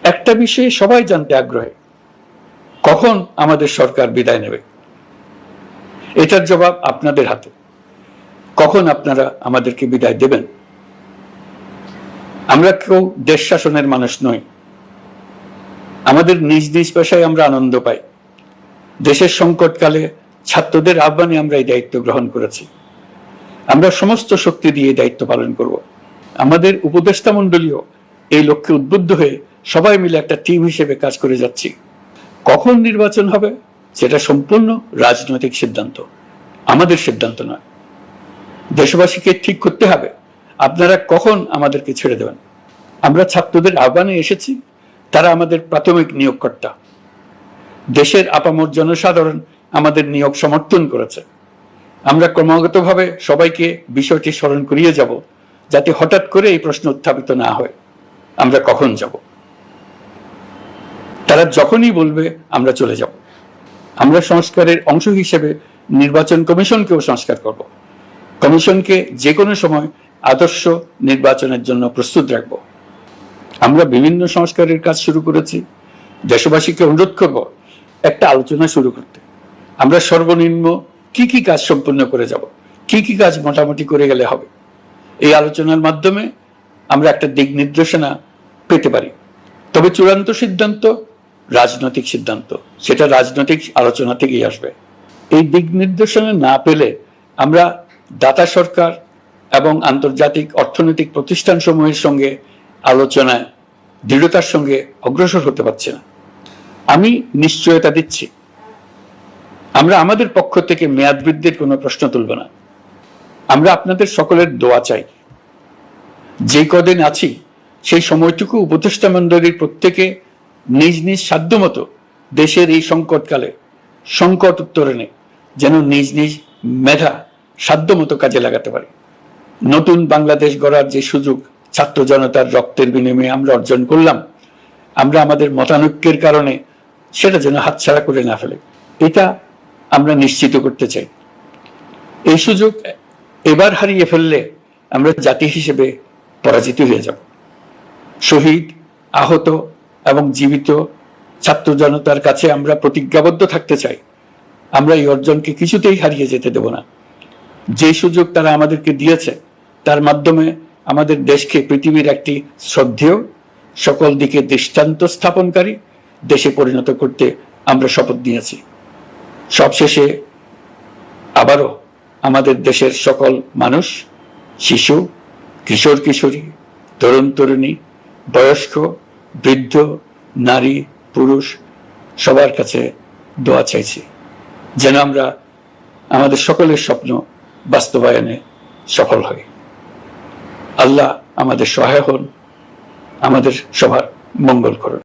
একটা বিষয়ে সবাই জানতে আগ্রহী, কখন আমাদের সরকার বিদায় নেবে। এটার জবাব আপনাদের হাতে। কখন আপনারা আমাদেরকে বিদায় দেবেন? আমরা কেউ দেশ শাসনের মানুষ নই। আমাদের নিজ নিজ পেশায় আমরা আনন্দ পাই। দেশের সংকটকালে ছাত্রদের আহ্বানে আমরা এই দায়িত্ব গ্রহণ করেছি। আমরা সমস্ত শক্তি দিয়ে দায়িত্ব পালন করব। আমাদের উপদেষ্টা মণ্ডলীও এই লক্ষ্যে উদ্বুদ্ধ হয়ে সবাই মিলে একটা টিম হিসেবে কাজ করে যাচ্ছি। কখন নির্বাচন হবে সেটা সম্পূর্ণ রাজনৈতিক সিদ্ধান্ত, আমাদের সিদ্ধান্ত নয়। দেশবাসীকে ঠিক করতে হবে আপনারা কখন আমাদেরকে ছেড়ে দেবেন। আমরা ছাত্রদের আহ্বানে এসেছি, তারা আমাদের প্রাথমিক নিয়োগকর্তা। দেশের আপামর জনসাধারণ আমাদের নিয়োগ সমর্থন করেছে। আমরা ক্রমাগতভাবে সবাইকে বিষয়টি স্মরণ করিয়ে যাব, যাতে হঠাৎ করে এই প্রশ্ন উত্থাপিত না হয় আমরা কখন যাব। তারা যখনই বলবে আমরা চলে যাব। আমরা সংস্কারের অংশ হিসেবে নির্বাচন কমিশনকেও সংস্কার করব। কমিশনকে যে কোনো সময় আদর্শ নির্বাচনের জন্য প্রস্তুত রাখব। আমরা বিভিন্ন সংস্কারের কাজ শুরু করেছি। দেশবাসীকে অনুরোধ করব একটা আলোচনা শুরু করতে। আমরা সর্বনিম্ন কি কি কাজ সম্পূর্ণ করে যাব, কি কি কাজ মোটামুটি করে গেলে হবে। এই আলোচনার মাধ্যমে আমরা একটা দিক নির্দেশনা পেতে পারি। তবে চূড়ান্ত সিদ্ধান্ত রাজনৈতিক সিদ্ধান্ত, সেটা রাজনৈতিক আলোচনা থেকেই আসবে। এই দিক নির্দেশনা না পেলে আমরা দাতা সরকার এবং আন্তর্জাতিক অর্থনৈতিক প্রতিষ্ঠান সমূহের সঙ্গে আলোচনায় দৃঢ়তার সঙ্গে অগ্রসর হতে পারছি না। আমি নিশ্চয়তা দিচ্ছি, আমরা আমাদের পক্ষ থেকে মেয়াদ বৃদ্ধির কোনো প্রশ্ন তুলব না। আমরা আপনাদের সকলের দোয়া চাই। যে কদিন আছি সেই সময়টুকু উপদেষ্টা মণ্ডলীর প্রত্যেকে নিজ নিজ সাধ্যমতো দেশের এই সংকটকালে সংকট উত্তরণে যেন নিজ নিজ মেধা সাধ্যমতো কাজে লাগাতে পারে। নতুন বাংলাদেশ গড়ার যে সুযোগ ছাত্র জনতার রক্তের বিনিময়ে আমরা অর্জন করলাম, আমরা আমাদের মতানৈক্যের কারণে সেটা যেন হাতছাড়া করে না ফেলে, এটা আমরা নিশ্চিত করতে চাই। এই সুযোগ এবার হারিয়ে ফেললে আমরা জাতি হিসেবে পরাজিত হয়ে যাব। শহীদ, আহত এবং জীবিত ছাত্র জনতার কাছে আমরা প্রতিজ্ঞাবদ্ধ থাকতে চাই। আমরা এই অর্জনকে কিছুতেই হারিয়ে যেতে দেব না। যে সুযোগ তারা আমাদেরকে দিয়েছে তার মাধ্যমে আমাদের দেশকে পৃথিবীর একটি শ্রদ্ধেয়, সকল দিকে দৃষ্টান্ত স্থাপনকারী দেশে পরিণত করতে আমরা শপথ নিয়েছি। সবশেষে আবারও আমাদের দেশের সকল মানুষ, শিশু, কিশোর কিশোরী, তরুণ তরুণী, বয়স্ক, বৃদ্ধ, নারী, পুরুষ সবার কাছে দোয়া চাইছি যেন আমরা আমাদের সকলের স্বপ্ন বাস্তবায়নে সফল হই। আল্লাহ আমাদের সহায় হন, আমাদের সবার মঙ্গল করুন।